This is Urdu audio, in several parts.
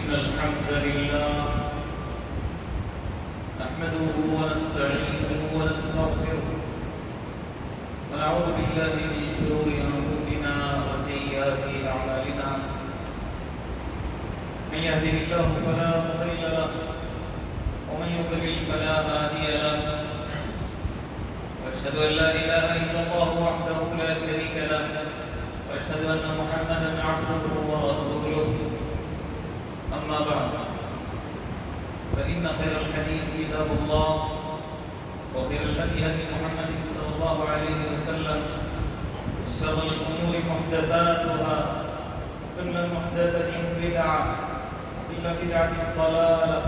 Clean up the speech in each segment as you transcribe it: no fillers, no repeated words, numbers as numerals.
إن الحمد لله نحمده ونستعينه ونستغفره ونعوذ بالله من شرور أنفسنا وسيئات أعمالنا من يهده الله فلا مضل له ومن يضلل فلا هادي له وأشهد أن لا إله إلا الله وحده لا شريك له وأشهد أن محمدا عبده ورسوله أما بعد فإن خير الحديث كتاب الله وخير الهدي هدي محمد صلى الله عليه وسلم وشر الأمور محدثاتها وكل محدثة بدعة وكل بدعة ضلالة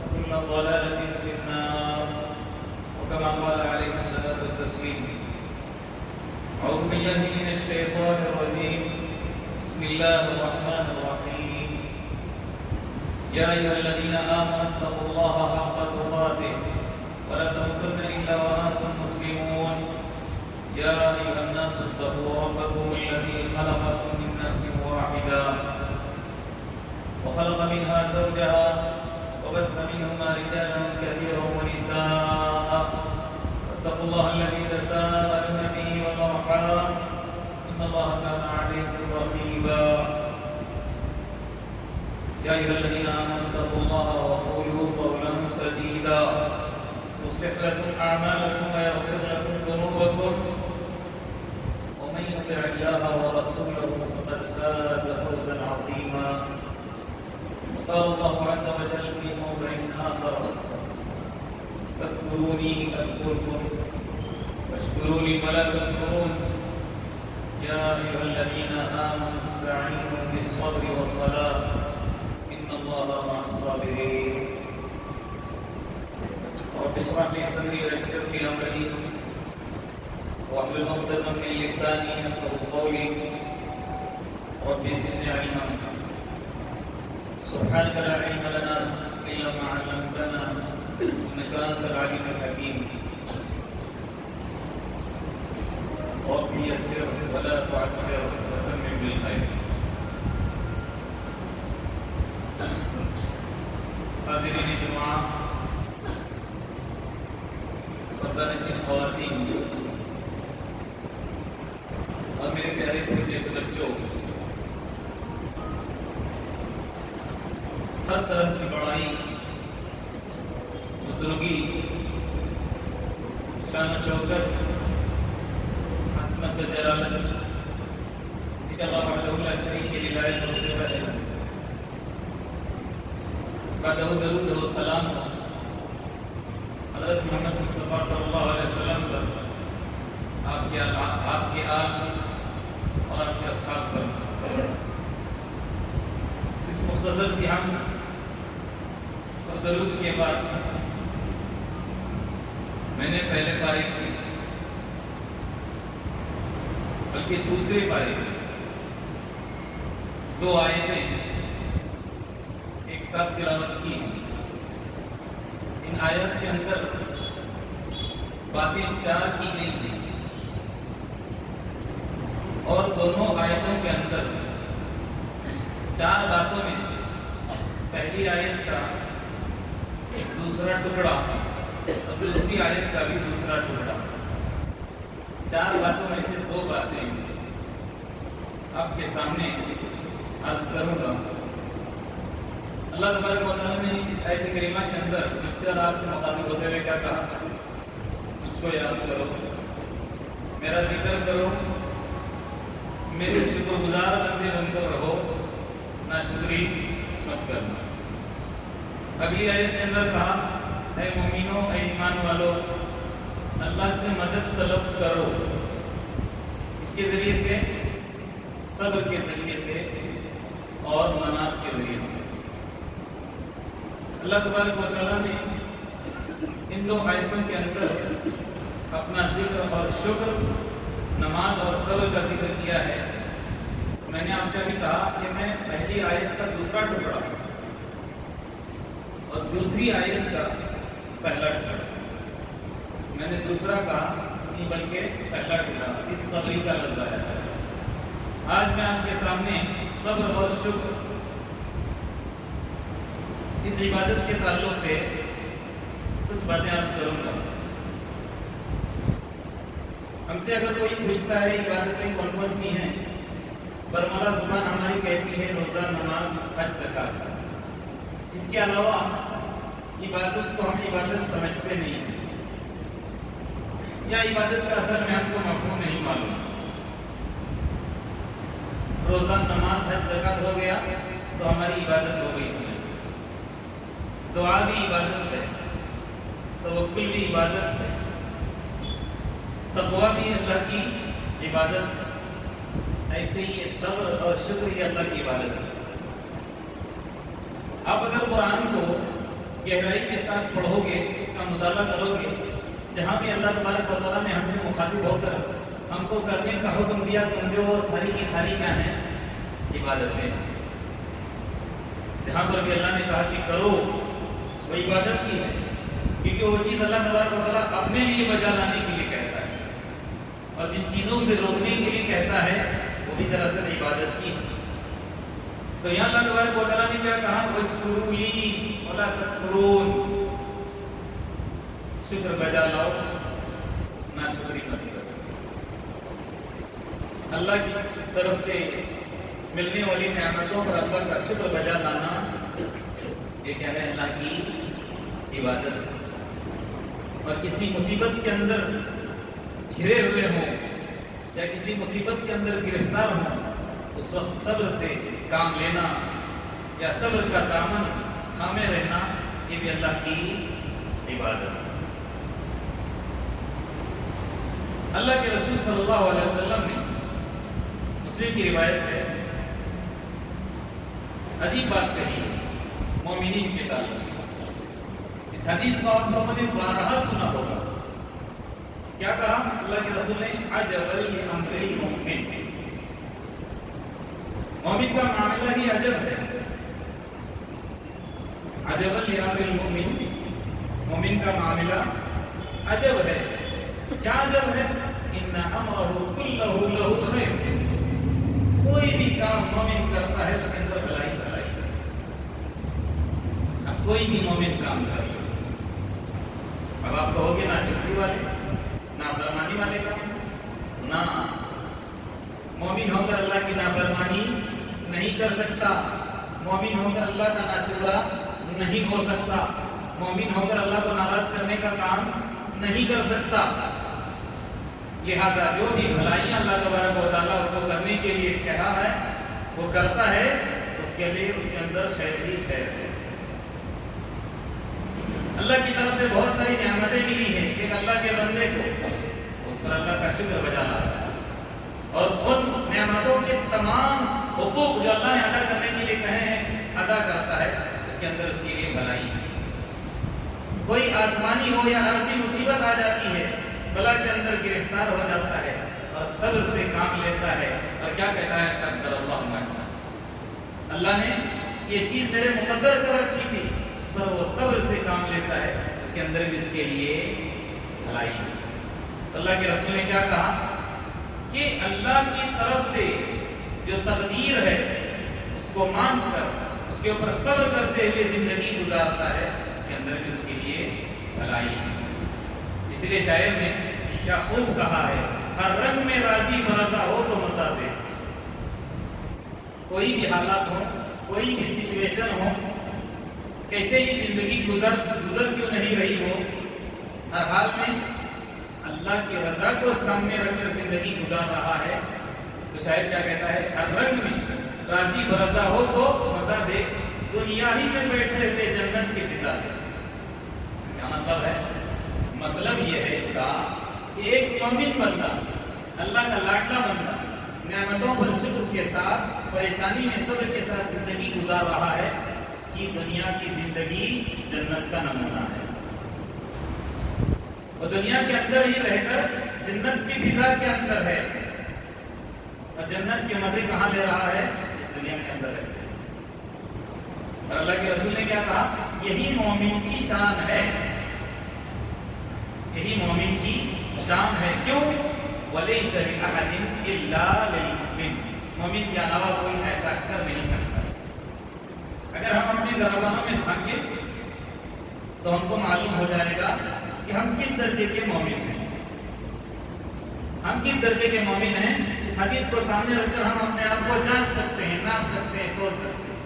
وكل ضلالة في النار وكما قال عليه الصلاة والتسليم أعوذ بالله من الشيطان الرجيم بسم الله الرحمن الرحيم يا أيها الذين آمنوا اتقوا الله حق تقاته ولا تموتن إلا وأنتم مسلمون يا أيها الناس اتقوا ربكم الذي خلقكم من نفس واحدة وخلق منها زوجها وبث منهما رجالا كثيرا ونساء واتقوا الله الذي تساءلون به والأرحام إن الله كان عليكم رقيبا يا أيها الذين آمنوا اتقوا الله وقولوا قولا سديدا يصلح لكم أعمالكم ويغفر لكم ذنوبكم ومن يطع الله ورسوله فقد فاز فوزا عظيما قال الله عز وجل في موضع آخر فاذكروني أذكركم واشكروا لي ولا تكفرون يا أيها الذين آمنوا استعينوا بالصبر والصلاة إن الله مع الصابرين رب اشرح لي صدري ويسر لي أمري واحلل عقدة من لساني يفقهوا قولي رب زدني علما سبحانك لا علم لنا إلا ما علمتنا إنك أنت العليم الحكيم رب يسر ولا تعسر وتمم بالخير حاضرین جماعة مدرسین خواتین اور میرے پیارے چھوٹے سے بچوں، ہر طرح کی بڑائی، بزرگی، شان و شوکت، عظمت و جلالت ایک اللہ وحدہ لا شریک له منصوبہ ہے۔ درود و سلام حضرت محمد مصطفیٰ صلی اللہ علیہ وسلم پر، آپ کے آل اور آپ کے اصحاب پر۔ اس مختصر سی ہم اور درود کے بعد میں نے پہلے پارے کی، بلکہ دوسرے پارے کی 2 آیتیں ایک ساتھ تلاوت کی ہیں۔ ان آیات کے اندر باتیں 4 کی گئی ہیں اور دونوں آیتوں کے اندر 4 باتوں میں سے پہلی آیت کا دوسرا ٹکڑا اور دوسری آیت کا بھی دوسرا ٹکڑا، 4 باتوں میں سے 2 باتیں آپ کے سامنے عرض کروں گا۔ اللہ تبارک و تعالیٰ نے اس آیت کریمہ کے اندر مجھ سے اور آپ سے مخاطب ہوتے ہوئے کیا کہا؟ مجھ کو یاد کرو، میرا ذکر کرو، میرے شکر گزار بندے بن کر رہو، ناشکری مت کرنا۔ اگلی آیت کے اندر کہا اے مومنوں، اے ایمان والو، اللہ سے مدد طلب کرو، اس کے ذریعے سے، صبر کے ذریعے سے اور نماز کے ذریعے سے۔ اللہ تبارک و تعالیٰ نے ان 2 آیتوں کے اندر اپنا ذکر اور شکر، نماز اور صبر کا ذکر کیا ہے۔ میں نے آپ سے ابھی کہا کہ میں پہلی آیت کا دوسرا ٹکڑا اور دوسری آیت کا پہلا ٹکڑا، میں نے دوسرا کہا نہیں بلکہ پہلا ٹکڑا، اس صبری کا لفظ آیا ہے۔ آج میں آپ کے سامنے صبر اور شکر اس عبادت کے تعلق سے کچھ باتیں عرض کروں گا۔ ہم سے اگر کوئی پوچھتا ہے عبادتیں کون کون سی ہیں، برملا زبان ہماری کہتی ہے روزہ، نماز، حج، زکات۔ اس کے علاوہ عبادت کو ہم عبادت سمجھتے نہیں ہیں، یا عبادت کا اثر میں ہم کو مفہوم نہیں معلوم۔ روزہ، نماز، حج، زکات ہو گیا تو ہماری عبادت ہو گئی سمجھتے۔ دعا بھی عبادت ہے، توکل بھی عبادت ہے، تقویٰ بھی اللہ کی عبادت ہے، ایسے ہی صبر اور شکر یہ اللہ کی عبادت ہے۔ آپ اگر قرآن کو گہرائی کے ساتھ پڑھو گے، اس کا مطالعہ کرو گے، جہاں بھی اللہ تبارک و تعالیٰ نے ہم سے مخاطب ہو کر ہم کو کرنے کا حکم دیا، سمجھو وہ ساری کی ساری کیا ہیں؟ عبادتیں۔ جہاں پر بھی اللہ نے کہا کہ کرو، وہ عبادت ہی ہے، کیونکہ وہ چیز اللہ تبارک و تعالیٰ اپنے لیے بجا لانے کے لیے کہتا ہے، اور جن چیزوں سے روکنے کے لیے کہتا ہے وہ بھی دراصل عبادت ہی ہے۔ تو یہاں اللہ تبارک و تعالیٰ نے کیا کہا؟ وَاشْكُرُوا لِي وَلَا تَكْفُرُونَ، شکر بجا لاؤ، ناشکری مت کرو۔ اللہ کی طرف سے ملنے والی نعمتوں پر اللہ کا شکر بجا لانا، یہ کیا ہے؟ اللہ کی عبادت۔ اور کسی مصیبت کے اندر گھرے ہوئے ہوں یا کسی مصیبت کے اندر گرفتار ہوں، اس وقت صبر سے کام لینا یا صبر کا دامن تھامے رہنا، یہ بھی اللہ کی عبادت۔ اللہ کے رسول صلی اللہ علیہ وسلم نے، مسلم کی روایت ہے، عجیب بات کہی ہے مومنین کے تعلق سے۔ اس حدیث کو آپ لوگوں نے بارہا سنا ہوگا۔ کیا کہا اللہ کے رسول نے؟ عجبا لامر المؤمن، مومن کا معاملہ ہی عجب ہے۔ عجبا لامر المؤمن، مومن کا معاملہ عجب ہے۔ کیا عجب ہے؟ ان امرہ کلہ لہ خیر، کوئی بھی کام مومن کرتا ہے اس کے اندر بھلائی بھلائی ہے۔ اب کوئی بھی مومن کام کر لے، اب آپ کہو گے ناشکری والے، نافرمانی والے کام نہ، مومن ہو کر اللہ کی نافرمانی نہیں کر سکتا، مومن ہو کر اللہ کا ناشکرا نہیں ہو سکتا، مومن ہو کر اللہ کو ناراض کرنے کا کام نہیں کر سکتا۔ لہذا جو بھی بھلائیاں اللہ تبارک و تعالیٰ اس کو کرنے کے لیے کہا ہے وہ کرتا ہے، اس کے لیے اس کے اندر خیر ہی خیر ہے۔ اللہ کی طرف سے بہت ساری نعمتیں ملی ہیں، ایک اللہ کے بندے کو اس پر اللہ کا شکر بجا لاتا ہے، اور ان نعمتوں کے تمام حقوق جو اللہ نے ادا کرنے کے لیے کہے ہیں ادا کرتا ہے، اس کے اندر اس کے لیے بھلائی ہے۔ کوئی آسمانی ہو یا عارضی مصیبت آ جاتی ہے، بلا کے اندر گرفتار ہو جاتا ہے اور صبر سے کام لیتا ہے، اور کیا کہتا ہے؟ قدر اللہ ما شاء، اللہ نے یہ چیز میرے مقدر کر رکھی تھی، اس پر وہ صبر سے کام لیتا ہے، اس کے اندر بھی اس کے لیے بھلائی ہے۔ اللہ کے رسول نے کیا کہا کہ اللہ کی طرف سے جو تقدیر ہے اس کو مان کر اس کے اوپر صبر کرتے ہوئے زندگی گزارتا ہے، اس کے اندر بھی اس کے لیے بھلائی ہے۔ اس لیے شاعر نے کیا خوب کہا ہے، ہر رنگ میں راضی برضا ہو تو مزہ دے۔ کوئی بھی حالات ہو، کوئی بھی سچویشن ہو، کیسے ہی زندگی گزر کیوں نہیں رہی ہو، ہر حال میں اللہ کی رضا کو سامنے رکھ کر زندگی گزار رہا ہے، تو شاعر کیا کہتا ہے؟ ہر رنگ میں راضی برضا ہو تو مزہ دے، دنیا ہی میں بیٹھے ہوئے جنت کی فضا دے۔ کیا مطلب ہے؟ مطلب یہ ہے اس کا کہ ایک مومن بندہ، اللہ کا لاڈلا بندہ، نعمتوں پر شکر کے ساتھ، پریشانی میں صبر کے ساتھ زندگی گزار رہا ہے، اس کی دنیا کی زندگی جنت کا نمونہ ہے۔ وہ دنیا کے اندر ہی رہ کر جنت کی فضا کے اندر ہے، اور جنت کے مزے کہاں لے رہا ہے؟ اس دنیا کے اندر رہ کر۔ اور اللہ کے رسول نے کیا کہا؟ یہی مومن کی شان ہے، یہی مومن کی شان ہے۔ کیوں؟ وَلَيْسَ لِأَحَدٍ إِلَّا لِلْمُؤْمِنِ، مومن کے علاوہ کوئی ایسا کر نہیں سکتا۔ اگر ہم اپنے گھرانوں میں جھانکیں تو ہم کو معلوم ہو جائے گا کہ ہم کس درجے کے مومن ہیں. ہم کس درجے کے مومن ہیں اس حدیث کو سامنے رکھ کر ہم اپنے آپ کو جانچ سکتے ہیں, ناپ سکتے ہیں, تول سکتے ہیں.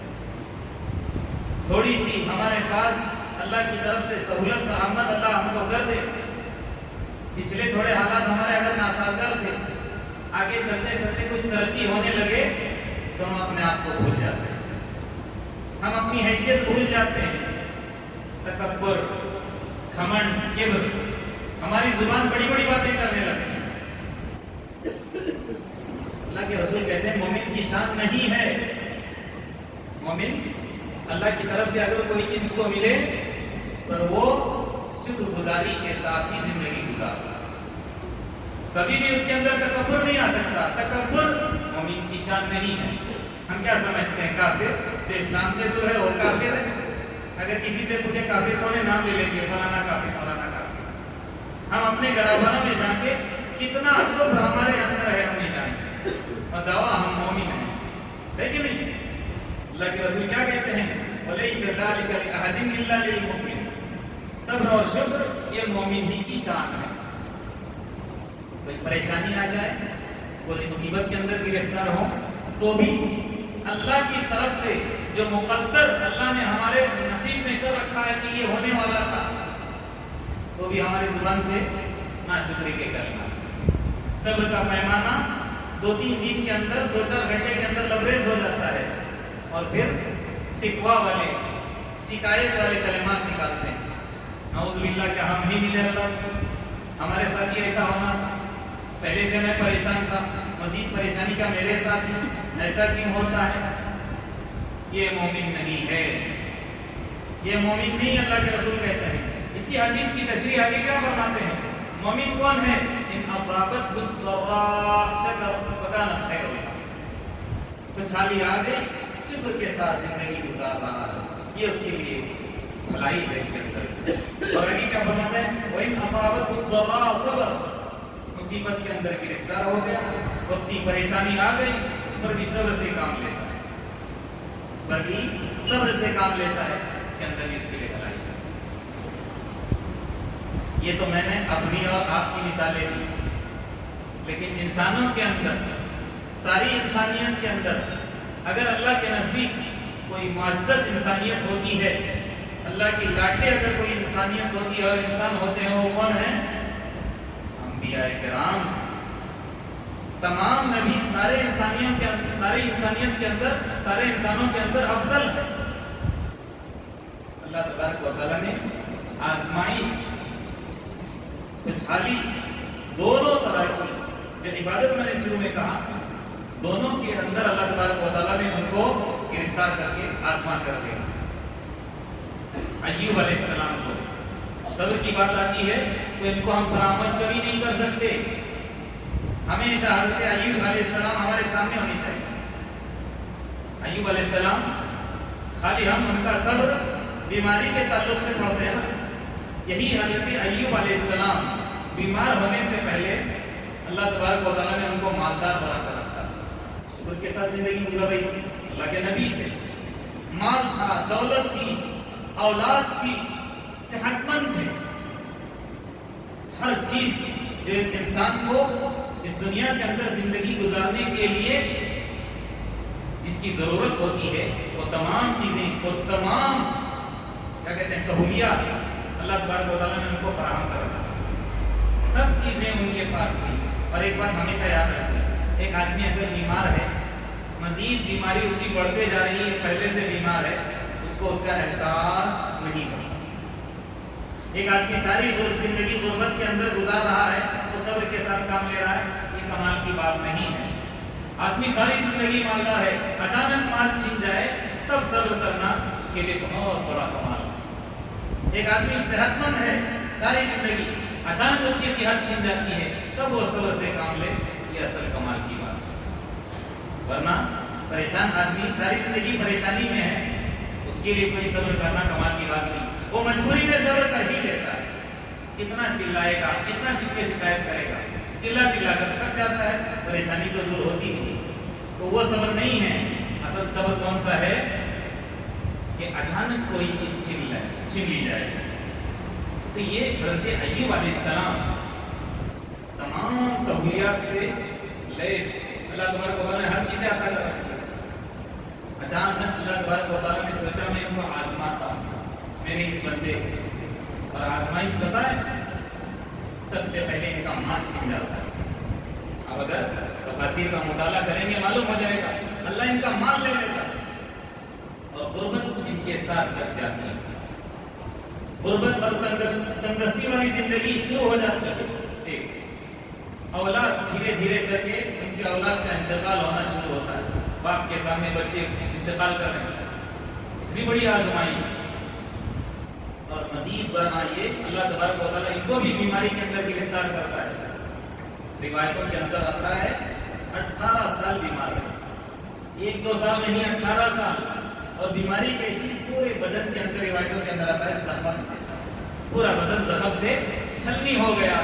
تھوڑی سی ہمارے پاس اللہ کی طرف سے سہولت کا آمد اللہ ہم کو کر دے. پچھلے تھوڑے حالات ہمارے اگر ناسازگار تھے, آگے چلتے چلتے کچھ ترقی ہونے لگے تو ہم اپنے آپ کو بھول جاتے ہیں, ہم اپنی حیثیت بھول جاتے ہیں. تکبر, گھمنڈ, کبر, ہماری زبان بڑی بڑی باتیں کرنے لگتی ہے. اللہ کے رسول کہتے ہیں مومن کی شان نہیں ہے. مومن اللہ کی طرف سے اگر کوئی چیز اس کو ملے اس پر وہ شکر گزاری کے ساتھ ہی زندگی گزارتا. کبھی بھی اس کے اندر تکبر نہیں آ سکتا. تکبر مومن کی شان نہیں ہے. ہم کیا سمجھتے ہیں کافر جو اسلام سے دور ہے وہ کافر ہے. اگر کسی سے پوچھے کافر کون ہے, نام لے لیں گے فلانا کافر, فلانا کافر. ہم اپنے گھرانوں میں جا کے کتنا کفر ہمارے اندر ہے ہم نہیں جانتے, اور دعویٰ ہم مومن ہیں, ہے کہ نہیں؟ اللہ کے رسول کیا کہتے ہیں, وَلَيْسَ ذَلِكَ لِأَحَدٍ إِلَّا لِلْمُؤْمِنِ. صبر اور شکر یہ مومن ہی کی شان ہے. کوئی پریشانی آ جائے, کوئی مصیبت کے اندر گرفتار ہو, تو بھی اللہ کی طرف سے جو مقدر اللہ نے ہمارے نصیب میں کر رکھا ہے کہ یہ ہونے والا تھا, تو بھی ہماری زبان سے ناشکری کے کلمات. صبر کا پیمانہ 2-3 دن کے اندر, 2-4 گھنٹے کے اندر لبریز ہو جاتا ہے, اور پھر شکوہ والے, شکایت والے کلمات نکالتے ہیں. نعوذ باللہ کہ ہم ہی ملے اللہ, ہمارے ساتھ یہ ایسا ہونا تھا, پہلے سے میں پریشان تھا, مزید پریشانی کا میرے ساتھ ہی, ایسا کیوں ہوتا ہے؟ یہ مومن نہیں ہے, یہ مومن نہیں. اللہ کے رسول کہتے ہیں, اسی حدیث کی تشریح آگے کیا فرماتے ہیں, مومن کون ہے؟ ان اصابت السراء شکر فکان خیر له. خوشحالی آ گئی, شکر کے ساتھ زندگی گزار رہا ہے, یہ اس کے لیے بھلائی ہے اس کے اندر. اور آگے کیا فرماتے ہیں, وَإِنْ أَصَابَتْهُ الضَّرَّاءُ صَبَرَ. مصیبت کے اندر گرفتار ہو گیا, وقتی پریشانی آ گئی, اس پر بھی صبر سے کام لیتا ہے, اس پر بھی صبر سے کام لیتا ہے, اس کے اندر بھی اس کے لیے بھلائی. یہ تو میں نے اپنی اور آپ کی مثالیں دی, لیکن انسانوں کے اندر, ساری انسانیت کے اندر اگر اللہ کے نزدیک کوئی معزز انسانیت ہوتی ہے, اللہ کی لاٹھی اگر کوئی انسانیت ہوتی ہے اور انسان ہوتے ہیں, وہ کون ہے؟ انبیاء کرام. تمام نبی سارے انسانیت کے اندر, ساری انسانیت کے اندر, سارے انسانوں کے اندر افضل ہے. اللہ تبارک و تعالیٰ نے آزمائش, خوشحالی, دونوں طرح کی جو عبادت میں نے شروع میں کہا, دونوں کے اندر اللہ تبارک و تعالیٰ نے ان کو گرفتار کر کے آزما کر دیا. ایوب علیہ السلام کو صبر کی بات آتی ہے تو ان کو ہم فراموش کبھی نہیں کر سکتے. ہمیشہ حضرت ایوب علیہ السلام ہمارے سامنے ہونی چاہیے. ایوب علیہ السلام, خالی ہم ان کا صبر بیماری کے تعلق سے پڑھتے ہیں. یہی حضرت ایوب علیہ السلام بیمار ہونے سے پہلے اللہ تبارک و تعالیٰ نے ان کو مالدار بنا کر رکھا, شکر کے ساتھ زندگی گزر رہی. اللہ کے نبی تھے, مال تھا, دولت تھی, اولاد تھی, صحت مند تھے, ہر چیز جو ایک انسان کو اس دنیا کے اندر زندگی گزارنے کے لیے جس کی ضرورت ہوتی ہے, وہ تمام چیزیں, وہ تمام کیا کہتے ہیں سہولیات اللہ تبارک و تعالیٰ نے ان کو فراہم کر رکھا. سب چیزیں ان کے پاس تھیں. اور ایک بات ہمیشہ یاد رکھیں, ایک آدمی اگر بیمار ہے, مزید بیماری اس کی بڑھتے جا رہی ہے, پہلے سے بیمار ہے, اس کو اس کا احساس نہیں ہوتا. ایک آدمی ساری زندگی غربت کے اندر گزار رہا ہے, وہ صبر کے ساتھ کام لے رہا ہے, یہ کمال کی بات نہیں ہے. آدمی ساری زندگی مالدار ہے, اچانک مال چھین جائے تب صبر کرنا اس کے لیے بہت بڑا کمال ہے. ایک آدمی صحت مند ہے ساری زندگی, اچانک اس کی صحت چھین جاتی ہے تب وہ صبر سے کام لے, یہ اصل کمال کی بات ہے. ورنہ پریشان آدمی ساری زندگی پریشانی میں ہے, اس کے لیے کوئی صبر کرنا کمال کی بات نہیں. وہ مجبوری میں صبر کر ہی لیتا ہے. کتنا چلائے گا, کتنا شکایت کرے گا, چلا کر تھک جاتا ہے, پریشانی تو دور ہوتی نہیں. تو وہ صبر نہیں ہے. اصل صبر کون سا ہے؟ کہ اچانک کوئی چیز چھین لی جائے. تو یہ حضرت ایوب علیہ السلام تمام سہولیات سے لیس تھے. اللہ تبارک و تعالیٰ نے ہر چیزیں عطا کر رکھی. اچانک اللہ تبارک و تعالیٰ نے سوچا میں ان کو آزماتا ہوں میرے اس بندے کو. اور آزمائش پتہ ہے سب سے پہلے ان کا مال چھین جاتا ہے. اب اگر تفاسیر کا مطالعہ کریں گے معلوم ہو جائے گا اللہ ان کا مال لے لیتا ہے اور غربت ان کے ساتھ لگ جاتی ہے. غربت اور تنگستی والی زندگی شروع ہو جاتی ہے. اولاد دھیرے دھیرے کر کے ان کے اولاد کا انتقال ہونا شروع ہوتا ہے. باپ کے سامنے بچے انتقال کر رہے ہیں. اتنی بڑی آزمائش. اور مزید برآں یہ اللہ تبارک و تعالیٰ ان کو بھی بیماری کے اندر گرفتار کرتا ہے. روایتوں کے اندر آتا ہے 18 سال بیمار رہے. 1-2 سال نہیں 18 سال. اور بیماری کیسی پورے بدن کے اندر روایتوں کے اندر آتا ہے زخم. پورا بدن زخم سے چھلنی ہو گیا.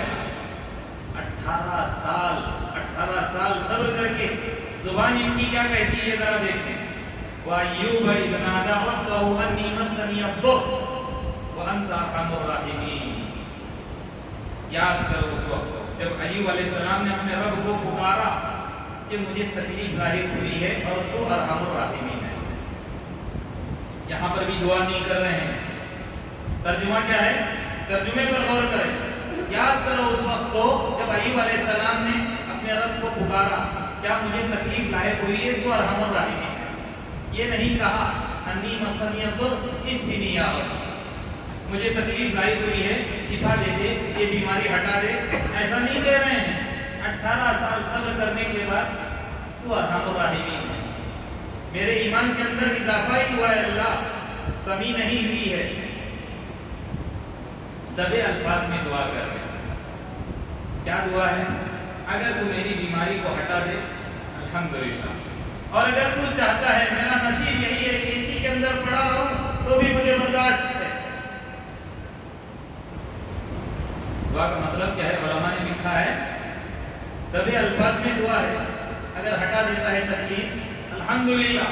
18 سال صبر کر کے زبان ان کی کیا کہتی ہے ذرا دیکھیں. وَأَيُّوبَ إِذْ نَادَىٰ رَبَّهُ أَنِّي مَسَّنِيَ الضُّرُّ وَأَنْتَ أَرْحَمُ الرَّاحِمِينَ. یاد کرو اس وقت جب ایوب علیہ السلام نے اپنے رب کو پکارا کہ مجھے تکلیف لاحق ہوئی ہے اور تو ارحم الراحمین ہے. یہاں پر بھی دعا نہیں کر رہے ہیں. ترجمہ کیا ہے؟ ترجمے پر غور کریں. یاد کرو اس وقت کو جب ایوب علیہ السلام نے اپنے رب کو پکارا کیا مجھے تکلیف لاحق ہوئی ہے تو ارحم الراحمین ہے. یہ نہیں کہا انی مسنی الضر اس بھی نہیں آ مجھے تکلیف لاحق ہوئی ہے شفا دے دے یہ بیماری ہٹا دے. ایسا نہیں کہہ رہے ہیں. 18 سال صبر کرنے کے بعد تو ارحم الراحمین ہے. میرے ایمان کے اندر اضافہ ہی ہوا ہے اللہ کمی نہیں ہوئی ہے. دبے الفاظ میں دعا کر رہے ہیں. کیا دعا ہے؟ اگر تو میری بیماری کو ہٹا دے الحمدللہ. اور اگر تو چاہتا ہے میرا نصیب یہی ہے کہ اسی کے اندر پڑا رہوں تو بھی مجھے برداشت ہے. دعا کا مطلب کیا ہے؟ علماء نے لکھا ہے دبے الفاظ میں دعا ہے. اگر ہٹا دیتا ہے تکلیف الحمدللہ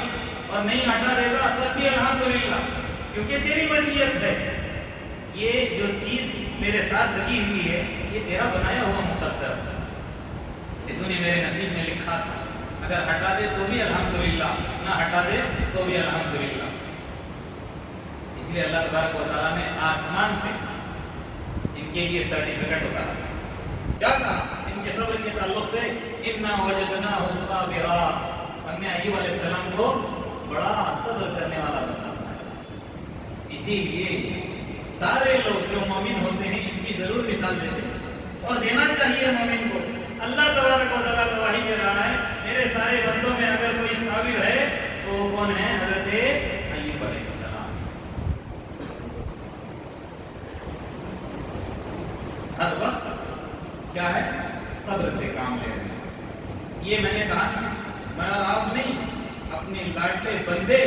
اور نہیں ہٹا دیتا تب بھی الحمدللہ کیونکہ تیری مشیت ہے. یہ جو چیز میرے ساتھ لگی ہوئی ہے یہ تیرا بنایا ہوا مقدر ہے. یہ تو نے میرے نصیب میں لکھا تھا. اگر ہٹا دے تو بھی الحمدللہ نہ ہٹا دے تو بھی الحمدللہ. اس لیے اللہ تبارک و تعالیٰ نے آسمان سے ان کے لیے سرٹیفکیٹ اتارا. کیا کہا ان کے صبر کے تعلق سے؟ اِنَّا وَجَدْنَاهُ صَابِرًا. ہم نے ایوب علیہ السلام کو بڑا صبر کرنے والا بنایا. اسی لیے سارے لوگ جو مومن ہوتے ہیں ان کی ضرور مثال دیتے ہیں اور دینا چاہیے مومن کو. اللہ تبارک و تعالیٰ گواہی دے رہا ہے میرے سارے بندوں میں اگر کوئی صابر ہے تو وہ کون ہے؟ حضرت ایوب علیہ السلام. ہر وقت کیا ہے؟ صبر سے کام لے رہے ہیں. یہ میں نے کہا میں اور آپ نہیں اپنے لاڈلے بندے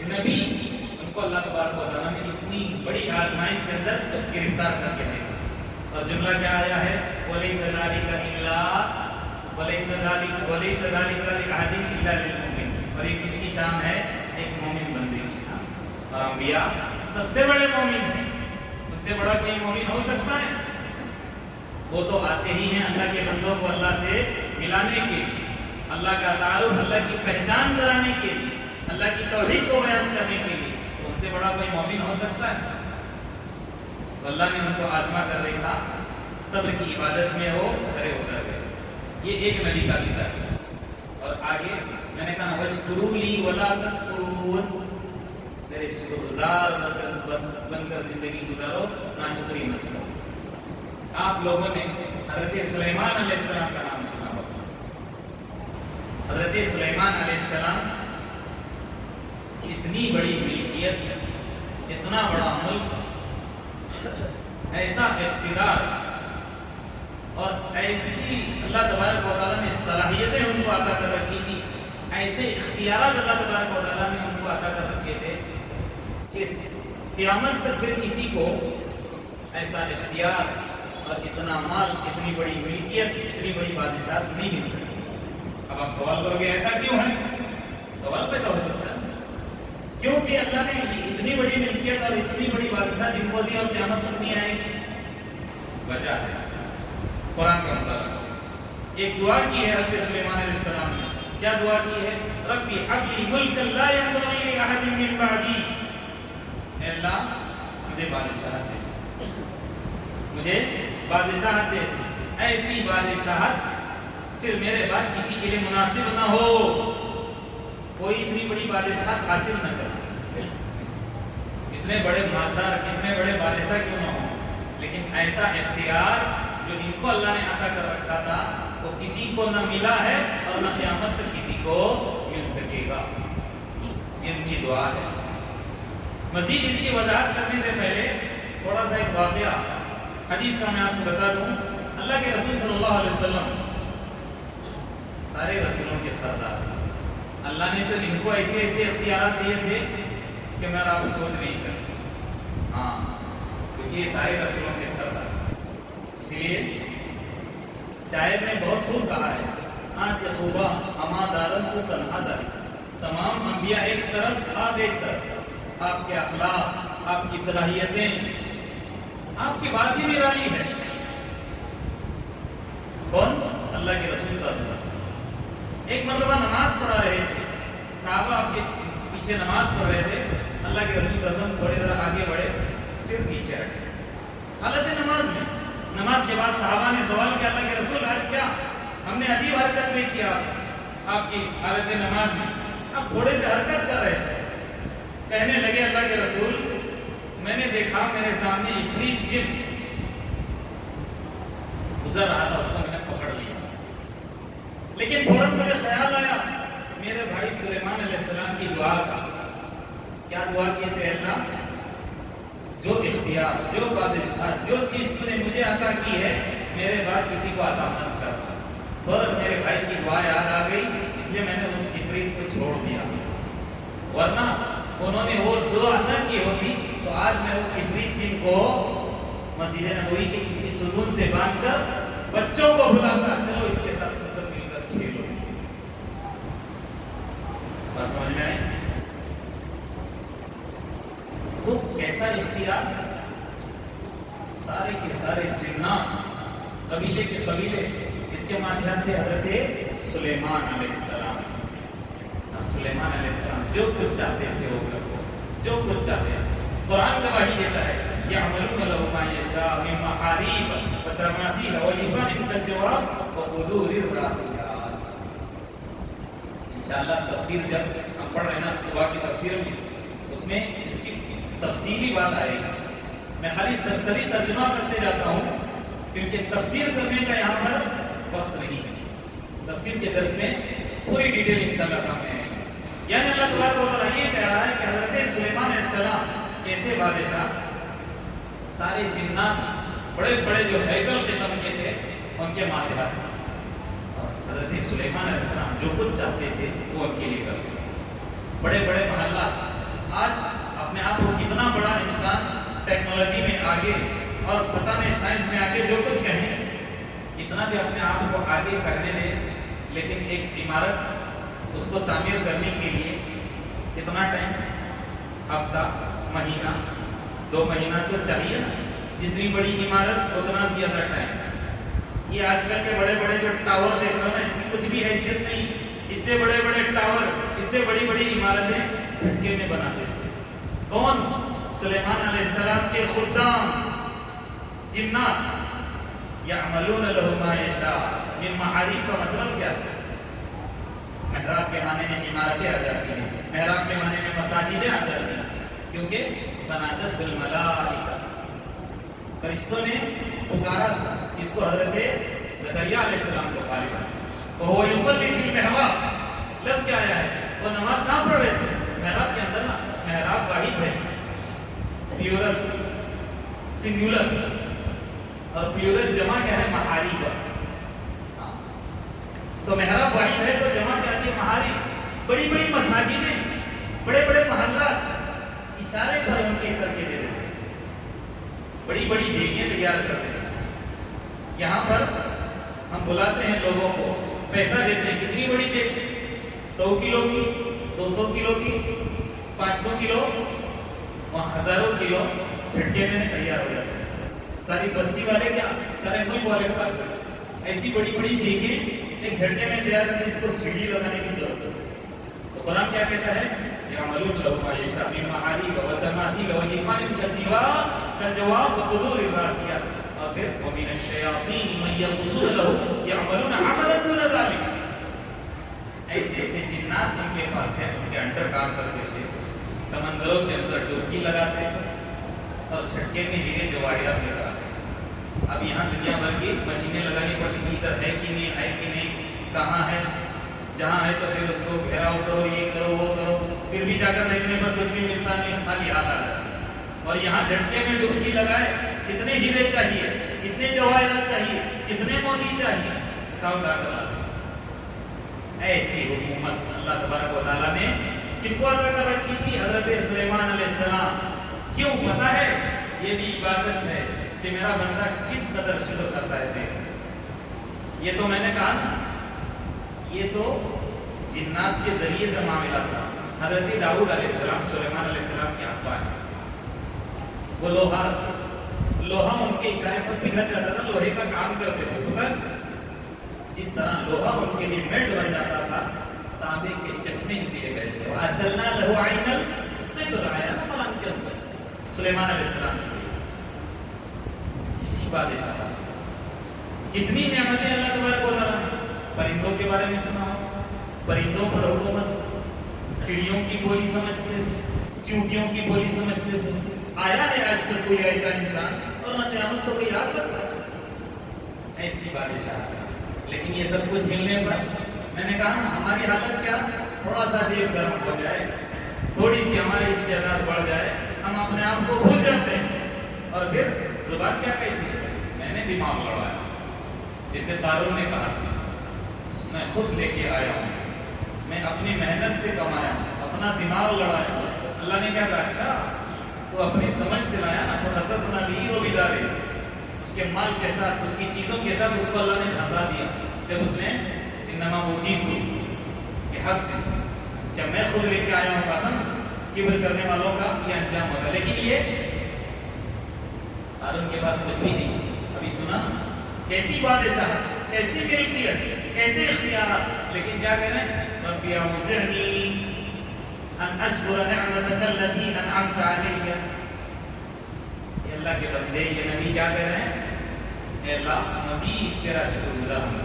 نبی ان کو اللہ تبارک و تعالیٰ نے اتنی بڑی آزمائش کے اندر گرفتار کر کے دیکھا. اور جملہ کیا آیا ہے؟ وَلَيْسَ ذَلِكَ إِلَّا وَلَيْسَ ذَلِكَ لِأَحَدٍ إِلَّا لِلْمُؤْمِنِ. اور یہ کس کی شان ہے؟ ایک مومن بندے کی شان. اور انبیاء سب سے بڑے مومن ہیں. ان سے بڑا کوئی مومن ہو سکتا ہے؟ وہ تو آتے ہی ہیں اللہ کے بندوں کو اللہ سے ملانے کے لیے, اللہ کا تعارف, اللہ کی پہچان کرانے کے لیے, اللہ کی توحید کو بیان کرنے کے لیے. تو ان سے بڑا کوئی مومن ہو سکتا ہے؟ تو اللہ نے ان کو آزما کر دیکھا, صبر کی عبادت میں وہ کھڑے ہو کر گئے. یہ ایک نبی کا ذکر ہے. اور آگے میں نے کہا وَاشْكُرُوا لِي وَلَا تَكْفُرُونَ. میرے شکر گزار بن کر زندگی گزارو, ناشکری مت کرو. آپ لوگوں نے حضرت سلیمان علیہ السلام کا نام سنا ہوگا. حضرت سلیمان علیہ السلام اتنی بڑی ملکیت, اتنا بڑا ملک, ایسا اقتدار اور ایسی اللہ تبارک و تعالیٰ نے صلاحیتیں ان کو عطا کر رکھی تھی, ایسے اختیارات اللہ تبارک و تعالیٰ نے ان کو عطا کر رکھے تھے کہ قیامت تک پھر کسی کو ایسا اختیار اور اتنا مال, اتنی بڑی ملکیت, اتنی بڑی بادشاہت نہیں مل سکتی. اب آپ سوال کرو گے ایسا کیوں ہے؟ سوال پیدا ہو سکتا ہے کیونکہ اللہ نے اتنی اتنی بڑی ملکیت اور اتنی بڑی بادشاہ جن کو دی اور قیامت تک نہیں آئے گی؟ وجہ ہے قرآن کا مطالعہ۔ ایک دعا کی ہے حضرت سلیمان علیہ السلام نے، کیا دعا کی ہے؟ ربی حب لی ملکا لا ينبغی لأحد من بعدی، اے اللہ مجھے بادشاہت دے، مجھے بادشاہت دے، ایسی بادشاہت پھر میرے بعد کسی کے لیے مناسب نہ ہو، کوئی اتنی بڑی بادشاہت حاصل نہ کر سکے، اتنے بڑے مالدار کتنے بڑے بادشاہ کیوں نہ ہو، لیکن ایسا اختیار جو ان کو اللہ نے عطا کر رکھا تھا وہ کسی کو نہ ملا ہے اور نہ قیامت تک کسی کو مل سکے گا۔ یہ ان کی دعا ہے۔ مزید اس کی وضاحت کرنے سے پہلے تھوڑا سا ایک واقعہ حدیث کا میں آپ کو بتا دوں۔ اللہ کے رسول صلی اللہ علیہ وسلم سارے رسولوں کے سردار، اللہ نے تو ان کو ایسے ایسے اختیارات دیے تھے کہ میں آپ سوچ نہیں سکتے، ہاں کیونکہ یہ سارے رسولوں کے سردار، اسی لیے شاعر نے بہت خوب کہا ہے، آج خوبا ہما دارن تو تنہا داری، تمام انبیاء ایک طرف آپ ایک طرف، آپ کے اخلاق، آپ کی صلاحیتیں، آپ کی بات ہی نرالی ہے۔ کون؟ اللہ کے رسول صلی اللہ علیہ وسلم ایک مرتبہ نماز پڑھا رہے تھے، صحابہ آپ کے پیچھے نماز پڑھ رہے تھے، اللہ کے رسول صلی اللہ علیہ وسلم تھوڑی دیر آگے بڑھے پھر پیچھے ہٹے، حالت نماز میں۔ نماز کے بعد صحابہ نے سوال کیا، اللہ کے رسول آج کیا ہم نے عجیب حرکت نہیں کیا آپ کی حالت نماز میں، آپ تھوڑے سے حرکت کر رہے تھے۔ کہنے لگے اللہ کے رسول میں نے دیکھا میرے سامنے عفریت جن گزر رہا تھا، اس کو میں نے پکڑ لیا، لیکن فوراً مجھے خیال آیا میرے بھائی سلیمان علیہ السلام کی دعا کا۔ کیا دعا کی تھے؟ اللہ جو اختیار، جو بادشاہ، جو چیز تو نے مجھے عطا کی ہے میرے بعد کسی کو عطا مت کرنا۔ فوراً میرے بھائی کی دعا یاد آ گئی، اس لیے میں نے اس عفریت کو چھوڑ دیا، ورنہ انہوں نے وہ دعا نہ کی ہوتی تو آج میں اس عفریت جن کو مسجد نبوی کے کسی ستون سے باندھ کر بچوں کو بلاتا، چلو اس کے ساتھ سب مل کر کھیلو۔ بس سمجھ میں آئے؟ تو کیسا اختیار، سارے کے سارے جنات، قبیلے کے قبیلے اس کے ماتحت تھے حضرت سلیمان علیہ السلام۔ سلیمان علیہ السلام جو کچھ چاہتے تھے وہ کرتے، جو کچھ چاہتے تھے۔ قرآن گواہی دیتا ہے یعملون له ما یشاء من محاریب وتماثیل وجفان کالجواب وقدور الراسیات۔ انشاءاللہ تفسیر جب ہم پڑھ رہے ہیں نا صبح کی تفسیر میں، اس میں اس کی تفصیلی بات آئے گی۔ میں خالی سرسری ترجمہ کرتے جاتا ہوں کیونکہ تفسیر کرنے کا یہاں پر وقت نہیں ہے۔ تفسیر کے درس میں پوری ڈیٹیل انشاءاللہ سامنے آئے گی۔ یعنی اللہ تبارک و تعالیٰ یہ کہہ رہا ہے کہ حضرت سلیمان علیہ السلام کیسے بادشاہ، سارے جنات بڑے بڑے جو ہیکل قسم کے تھے ان کے ماتحت، اور حضرت سلیمان علیہ السلام جو کچھ چاہتے تھے وہ ان کے لیے کرتے۔ بڑے بڑے محلات، آج اپنے آپ کو کتنا بڑا انسان ٹیکنالوجی میں آگے اور پتہ نہیں سائنس میں آگے جو کچھ کہیں، اتنا بھی اپنے آپ کو آگے کرنے دیں، لیکن ایک عمارت اس کو تعمیر کرنے کے لیے کتنا ٹائم؟ ہفتہ، مہینہ، 2 مہینہ تو چاہیے نا۔ جتنی بڑی عمارت اتنا زیادہ ٹائم۔ یہ آج کل کے بڑے بڑے جو ٹاور دیکھ رہے ہو نا، اس کی کچھ بھی حیثیت نہیں۔ اس سے بڑے بڑے ٹاور، اس سے بڑی بڑی عمارتیں جھٹکے میں بنا دیتے۔ کون؟ سلیمان علیہ السلام کے خدام جنات۔ یعملون له ما یشاء من محاریب کا مطلب کیا ہے؟ محراب کے معنی میں عمارتیں آ جاتی ہیں، محراب کے معنی میں مساجدیں آ جاتی ہیں، کیونکہ بنادت الملائکہ، فرشتوں نے پکارا تھا اس کو حضرت زکریا علیہ السلام کو غالبا، وہو یصلی فی المحراب، لفظ کیا آیا ہے؟ وہ نماز کہاں پڑھ رہے تھے؟ محراب کے اندر نا۔ محراب واحد ہے، پلیورل، سنگولر، اور پلیورل جمع کیا ہے؟ محاریب۔ تو محراب واحد ہے تو جمع کیا ہے؟ محاریب۔ بڑی بڑی مساجدیں، بڑے بڑے محلات، اشارے پر ان کے کر کے دے دیتے، بڑی بڑی دیگیں تیار کرتے ہیں۔ یہاں پر ہم بلاتے ہیں لوگوں کو، پیسہ دیتے ہیں، کتنی بڑی دیگ؟ 100 کلو کی، 200 کلو کی، 500 کلو، وہاں ہزاروں کلو جھٹکے میں تیار ہو جاتے ہیں. ساری بستی والے کیا سارے ملک والے کھا سکتے. ایسی بڑی بڑی دیگیں ایک جھٹکے میں تیار کرنے اس کو سیڑھی لگانے کی ضرورت ہے. تو قرآن کیا کہتا ہے یعملون لہ ما یشاء من محاریب وتماثیل وجفان کالجواب وقدور الراسیات. اور پھر ومن الشیاطین من یغوصون لہ یعملون عملا دون ذلک. ایسے ایسے جنات ان کے پاس ہیں ان کے انڈر کام کرتے تھے, سمندروں کے اندر ڈبکی لگاتے اور جھٹکے میں ہیرے جواہرات نکالتے. اب یہاں دنیا بھر کی مشینیں لگانی پڑتی تھی, ادھر ہے کہ نہیں ہے کہ نہیں, کہاں ہے, جہاں ہے تو پھر اس کو گھیراؤ کرو, یہ کرو وہ کرو, پھر بھی جا کر دیکھنے پر کچھ بھی ملتا نہیں, خالی ہاتھ آ جاتا. اور یہاں جھٹکے میں ڈبکی لگائے کتنے ہیرے چاہیے, کتنے جواہرات چاہیے, کتنے موتی چاہیے, کہاں اٹھا کر لاتے. ایسی حکومت اللہ تبارک و تعالیٰ نے کن کو عطا کر رکھی تھی؟ حضرت سلیمان علیہ السلام. کیوں؟ پتہ ہے یہ بھی عبادت ہے کہ میرا بندہ کس قدر شکر کرتا ہے. یہ تو میں نے کہا نا, یہ تو جنات کے ذریعے سے معاملہ تھا. حضرت داؤد علیہ السلام سلیمان علیہ السلام کے ابا ہیں. وہ لوہا ان کے اشارے پر پگھل جاتا تھا, لوہے کا کام کرتے تھے. پتہ جس طرح لوہا ان کے لیے میٹ بن جاتا تھا, تانبے کے چشمے دیے گئے تھے. وَأَرْسَلْنَا لَهُ عَيْنَ الْقِطْرِ آیا نا قرآن کے اندر سلیمان علیہ السلام کے لیے. کسی بادشاہ کتنی نعمتیں اللہ تبارک و تعالیٰ نے. پرندوں کے بارے میں سنا ہو, پرندوں پر حکومت, چڑیوں کی بولی سمجھتے تھے, چونٹیوں کی بولی سمجھتے تھے. آیا ہے آج تک کوئی ایسا انسان, اور نہ قیامت کو کوئی آ سکتا ہے ایسی بادشاہ. لیکن یہ سب کچھ ملنے پر میں نے کہا ہماری حالت کیا, تھوڑا سا جیب گرم ہو جائے, تھوڑی سی ہماری استعداد بڑھ جائے, ہم اپنے آپ کو بھول جاتے ہیں. اور پھر زبان کیا کہتی ہے, میں نے دماغ لڑایا. جیسے قارون نے کہا میں خود لے کے آیا ہوں, میں اپنی محنت سے کمایا ہوں, اپنا دماغ لڑایا. اللہ نے کیا کہا, اچھا تو اپنی سمجھ سے لایا نا, تو حسد نہ بھی وہ بیداری. اس کے مال کے ساتھ, اس کی چیزوں کے ساتھ اس کو اللہ نے دھنسا دیا. جب اس نے انما اوتیتہ بحظ, جب میں خود لے کے آیا ہوں کہا نا, کبر کرنے والوں کا یہ انجام ہوگا. لیکن یہ قارون کے پاس کچھ بھی نہیں. ابھی سنا کیسی بادشاہ, کیسی ملکیت, کیسے اختیارات, لیکن کیا کہہ رہے ہیں, رب اوزعنی ان اشکر نعمتک التی انعمت علی. یہ اللہ کے بندے, یہ نبی کیا کہہ رہے ہیں, اے اللہ مزید تیرا شکر گزار ہوں,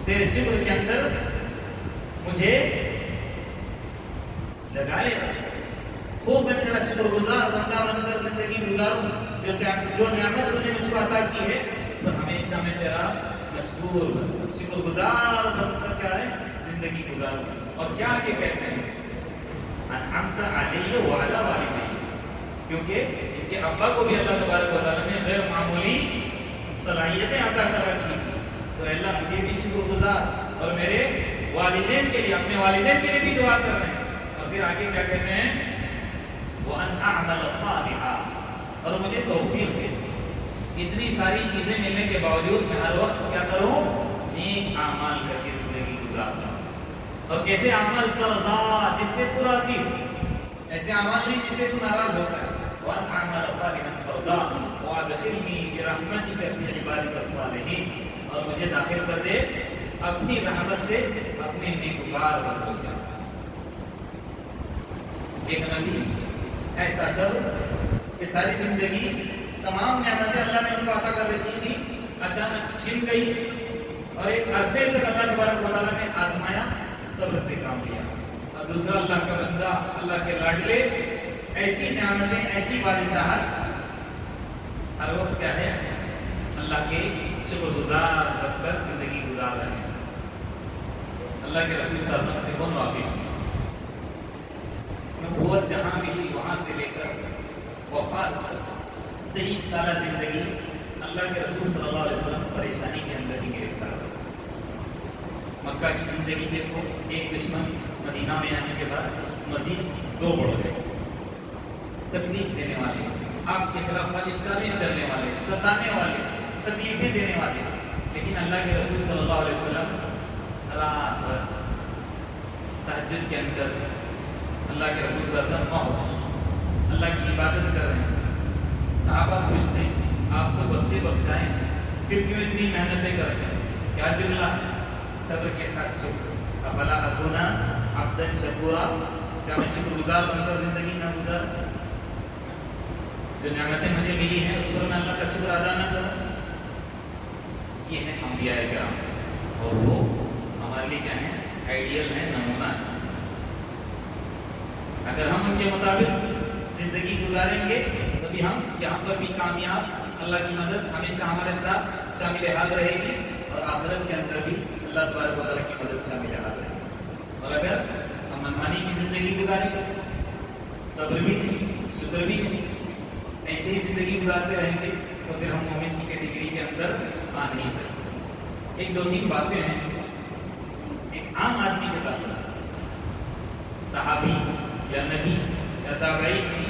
تیرے شکر کے اندر مجھے لگائے, خوب میں تیرا شکر گزار بندہ بن کر زندگی گزاروں. جو نعمت تجھے مجھ کو عطا کی ہے اس پر ہمیشہ میں تیرا مشکور شکر گزار بن کر کیا ہے زندگی گزاروں. اور کیا آگے کہتے ہیں, انعمت علی وعلی والدی, کیونکہ ان کے ابا کو بھی اللہ تبارک و تعالیٰ نے غیر معمولی صلاحیتیں عطا کر رکھی تھی. تو اللہ مجھے بھی شکر گزار, اور میرے والدین کے لیے, اپنے والدین کے لیے بھی دعا کر رہے ہیں. اور پھر آگے کیا کہتے ہیں, وَأَنْ أَعْمَلَ صَالِحًا, اور مجھے توفیق دے. اتنی ساری چیزیں ملنے کے باوجود میں ہر وقت کیا کروں, نیک اعمال کر کے زندگی گزارتا ہوں. اور کیسے عمل ترضا, جس سے تو راضی ہو, ایسے عمل نہیں جس سے تو ناراض ہوتا ہے. وَأَنْ أَعْمَلَ صَالِحًا تَرْضَاهُ وَأَدْخِلْنِي بِرَحْمَتِكَ فِي عِبَادِكَ الصَّالِحِينَ, اور مجھے داخل کر دے اپنی رحمت سے اپنے نیکوکار بندوں کے. ایک نبی ایسا سب کہ ساری زندگی تمام نعمتیں اللہ نے ان کو عطا کر رکھی تھی, اچانک چھن گئی, اور ایک عرصے تک اللہ تبارک و تعالیٰ نے آزمایا, صبر سے کام لیا. اور دوسرا اللہ کا بندہ, اللہ کے لاڈلے, ایسی نعمتیں, ایسی بادشاہت, ہر وقت کیا ہے اللہ کے شکر گزار بن کر زندگی گزار رہے ہیں. اللہ کے رسول صلی اللہ علیہ وسلم سے کون واقف ہے؟ نبوت جہاں بھی وہاں سے لے کر وفات تک 23 سالہ زندگی اللہ کے رسول صلی اللہ علیہ وسلم پریشانی کے اندر ہی گرفتار ہو. مکہ کی زندگی دیکھو, ایک دشمن مدینہ میں آنے کے بعد مزید 2 بڑھ گئے, تکلیف دینے والے, آپ کے خلاف والے چالیں چلنے والے, ستانے والے, تکلیفیں دینے والے. لیکن اللہ کے رسول صلی اللہ علیہ وسلم رات بھر تہجد کے اندر اللہ کے رسول صلی اللہ علیہ وسلم اللہ کی عبادت کر رہے ہیں. صحابہ پوچھتے ہیں آپ کو بخشائیں پھر کیوں اتنی محنتیں کرتے ہیں؟ کیا جملہ ہے؟ صبر کے ساتھ شکر. افلا اکون عبدا شکورا، کیا میں شکر گزار بن کر زندگی نہ گزار؟ جو نعمتیں مجھے ملی ہیں اس پر میں اللہ کا شکر ادا نہ کروں؟ یہ ہیں انبیاء کرام، اور وہ ہمارے لیے کیا ہیں؟ آئیڈیل ہیں، نمونہ ہے. اگر ہم ان کے مطابق زندگی گزاریں گے تبھی ہم یہاں پر بھی کامیاب، اللہ کی مدد ہمیشہ ہمارے ساتھ شامل حال رہے گی، اور آخرت کے اندر بھی اللہ تبارک و تعالیٰ کی مدد شامل حال رہے گی. اور اگر ہم منمانی کی زندگی گزاریں گے، صبر بھی نہیں، شکر بھی نہیں، ایسے ہی زندگی گزارتے رہیں گے تو پھر ہم مومن کی کیٹیگری کے اندر آ نہیں سکتے. ایک دو تین باتیں ہیں ایک عام آدمی کے تعلق سے، صحابی یا نبی یا تابعی کی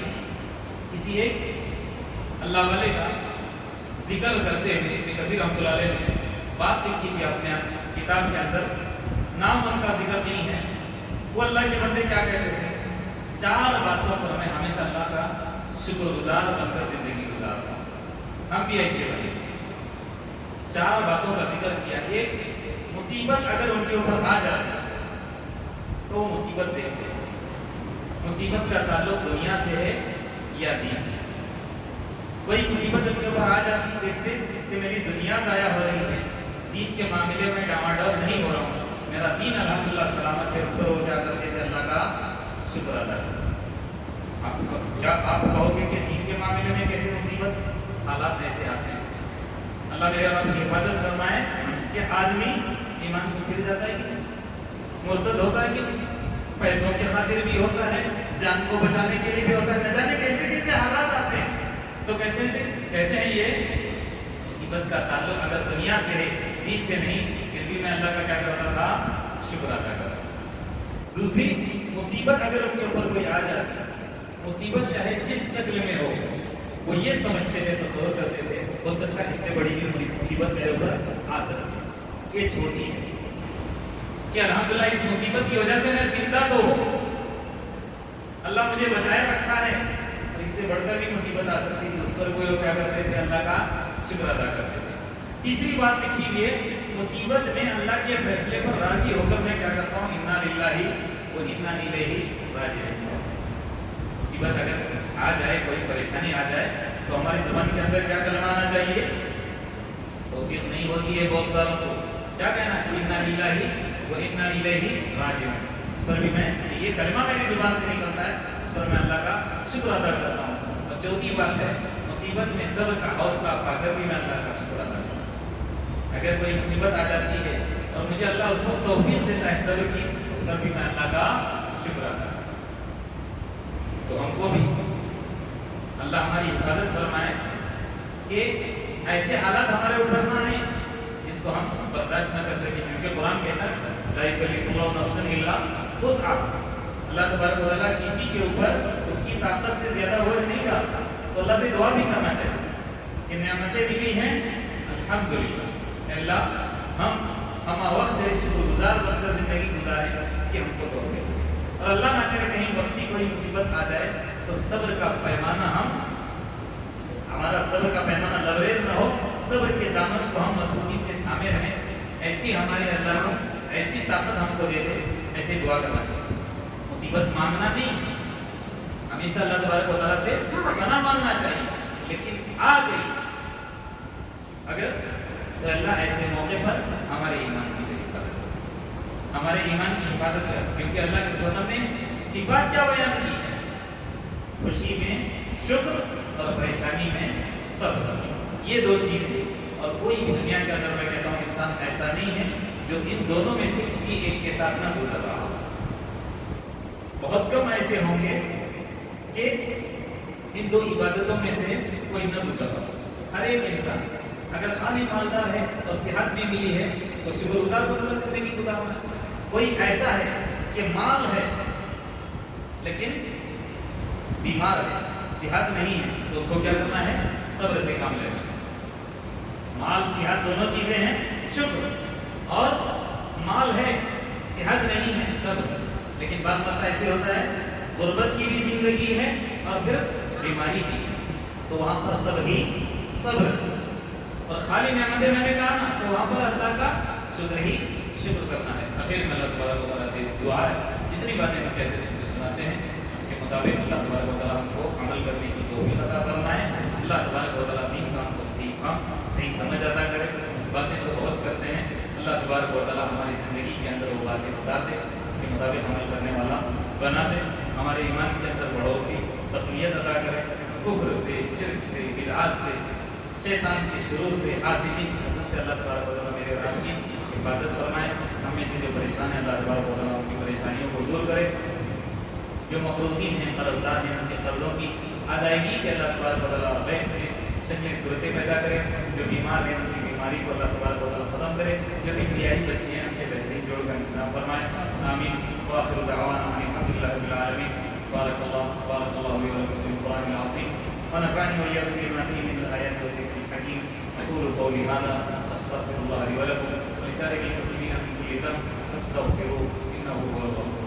کسی ایک اللہ والے کا ذکر کرتے ہوئے ابن کثیر رحمۃ اللہ علیہ نے بات لکھی تھی اپنے کتاب کے اندر. نام ان کا ذکر نہیں ہے. وہ اللہ کے بندے کیا کہتے تھے؟ 4 باتوں پر میں ہمیشہ اللہ کا شکر گزار بن کر زندگی گزارتا ہوں. ہم بھی ایسے بنے. 4 باتوں کا ذکر کیا. ایک، مصیبت اگر ان کے اوپر آ جائے تو وہ مصیبت دیکھتے ہیں. مصیبت کا تعلق دنیا سے ہے یا دین سے؟ کوئی مصیبت ان کے اوپر آ جاتی دیکھتے کہ میری دنیا ضائع ہو رہی ہے، دین کے معاملے میں ڈاواڈول نہیں ہو رہا ہوں، میرا دین الحمدللہ سلامت ہے. اس پر وہ کیا کرتے تھے؟ اللہ کا شکر ادا کرتے. آپ کہو گے کہ دین کے معاملے میں کیسے مصیبت؟ حالات ایسے آتے ہیں. اللہ میرے رب کی حفاظت فرمائے کہ آدمی ایمان سے گر جاتا ہے کہ مرتد ہوتا ہے کہ پیسوں کے خاطر بھی ہوتا ہے، جان کو بچانے کے لیے بھی ہوتا ہے، نہ جانے کیسے کیسے حالات آتے ہیں. تو کہتے ہیں یہ مصیبت کا تعلق اگر دنیا سے ہے، دین سے نہیں، پھر بھی میں اللہ کا کیا کرتا تھا؟ شکر ادا کرتا. دوسری، مصیبت اگر ان کے اوپر کوئی آ جاتی، مصیبت چاہے جس شکل میں ہو، وہ یہ سمجھتے تھے، تصور کرتے تھے ہو سکتا ہے اس سے بڑی بھی مصیبت میرے اوپر آ سکتی ہے، یہ چھوٹی ہے کہ الحمدللہ اس مصیبت کی وجہ سے میں زندہ تو ہوں، اللہ مجھے بچائے رکھا ہے. اس سے بڑھ کر بھی مصیبت آ سکتی تھی، اس پر وہ کیا کرتے تھے؟ اللہ کا شکر ادا کرتے تھے. تیسری بات لکھی ہوئی ہے، مصیبت میں اللہ کے فیصلے پر راضی ہو کر میں کیا کرتا ہوں؟ انا للہ و انا الیہ راجعون. مصیبت اگر آ جائے، کوئی پریشانی آ جائے تو ہماری زبان کے اندر کیا کلمہ آنا چاہیے؟ توفیق نہیں ہوتی ہے بہت ساروں کو، کیا کہنا ہے؟ انا للہ و انا الیہ راجعون. اس پر بھی میں یہ کلمہ میری زبان سے نکلتا ہے، اس پر میں اللہ کا شکر ادا کرتا ہوں. اور چوتھی بات ہے، مصیبت میں صبر کا حوصلہ پا کر بھی میں اللہ کا شکر ادا کرتا ہوں. اگر کوئی مصیبت آ جاتی ہے اور مجھے اللہ اس وقت توفیق دیتا ہے صبر کی، اس پر بھی میں اللہ کا شکر ادا کرتا ہوں. تو ہم کو بھی اللہ ہماری حفاظت فرمائے کہ ایسے حالات ہمارے اوپر نہ آئیں جس کو ہم برداشت نہ کر سکیں. کیونکہ قرآن کہتا ہے لا یکلف اللہ نفسا الا وسعها. اللہ تبارک و تعالیٰ کسی کے اوپر اس کی طاقت سے زیادہ بوجھ نہیں ڈالتا. تو اللہ سے دعا بھی کرنا چاہیے کہ نعمتیں ملی ہیں الحمدللہ، اللہ ہم وقت شکر گزار بن کر زندگی گزاریں، اس کی ہم کو توفیق. اور اللہ نہ کرے کہیں وقتی کوئی مصیبت آ جائے تو صبر کا پیمانہ ہمارا صبر کا پیمانہ لبریز نہ ہو، صبر کے دامن کو ہم مضبوطی سے تھامے رہیں. ایسی ہماری اللہ کو ایسی طاقت ہم کو دے دے، ایسے دعا کرنا چاہیے. مصیبت مانگنا نہیں ہے، ہمیشہ اللہ تبارک و تعالیٰ سے پناہ مانگنا چاہیے. لیکن آ گئی اگر تو اللہ ایسے موقع پر ہمارے ایمان کی حفاظت کرے، ہمارے ایمان کی حفاظت کرے. کیونکہ اللہ کے رسول نے صفات کیا بیان کی ہے؟ خوشی میں شکر اور پریشانی میں صبر. یہ 2 چیزیں. اور کوئی بھی دنیا کے اندر میں کہتا ہوں انسان ایسا نہیں ہے جو ان دونوں میں سے کسی ایک کے ساتھ نہ گزر رہا ہو. بہت کم ایسے ہوں گے کہ ان 2 عبادتوں میں سے کوئی نہ گزر رہا ہو. ہر ایک انسان اگر خالی مالدار ہے اور صحت بھی ملی ہے، اس کو شکر گزار بن کر زندگی گزارنا. کوئی ایسا ہے کہ مال ہے لیکن بیمار ہے، صحت نہیں ہے، تو اس کو کیا کرنا ہے؟ صبر سے کام لینا. مال صحت دونوں چیزیں ہیں، شکر. اور مال ہے، صحت نہیں ہے، صبر. لیکن بعض وقت ایسے ہوتا ہے غربت کی بھی زندگی ہے اور پھر بیماری بھی ہے، تو وہاں پر سب ہی صبر، اور خالی نعمتیں میں نے کہا نا تو وہاں پر اللہ کا شکر کرنا ہے۔ آخر میں اللہ تبارک و تعالیٰ کی دعا ہے، جتنی باتیں ہم کہتے سناتے ہیں اس کے مطابق اللہ تبارک و تعالیٰ ہم کو عمل کرنے کی توفیق عطا فرمائے۔ اللہ تبارک و تعالیٰ دین کا ہم کو صحیح سمجھ عطا کرے۔ باتیں تو بہت کرتے ہیں، اللہ تبارک و تعالیٰ ہماری زندگی کے اندر وہ باتیں بتا دے، اس کے مطابق عمل کرنے والا بنا دے، ہمارے ایمان کے اندر بڑھوتری تقویت عطا کرے، کفر سے، شرک سے، بدعات سے، شیطان کے شرور سے، حاسدین کی حسد سے اللہ تبارک و تعالیٰ میرے اور آپ کی حفاظت فرمائے۔ ہم میں سے جو پریشان ہیں اللہ تبارک و تعالیٰ ان کی پریشانیوں کو دور کرے، جو مقروضین ہیں، قرض دار ہیں، ان کے قرضوں کی ادائیگی کے اللہ تبارک و تعالیٰ بینک سے شکلیں صورتیں پیدا کرے، جو بیمار ہیں ان کی بیماری کو اللہ تبارک و تعالیٰ ختم کرے، جو بھی بیاہی بچے ہیں ان کے بہترین جوڑ کا انتظام فرمائے۔ آمین۔ وآخر دعوانا ان الحمد للہ رب العالمین۔ بارک اللہ لي ولكم في القرآن العظيم ونفعني وإياكم بما فيه من الآيات والذكر الحكيم۔ أقول قولي هذا أستغفر الله لي ولكم ولسائر المسلمين من كل ذنب فاستغفروه إنه هو الغفور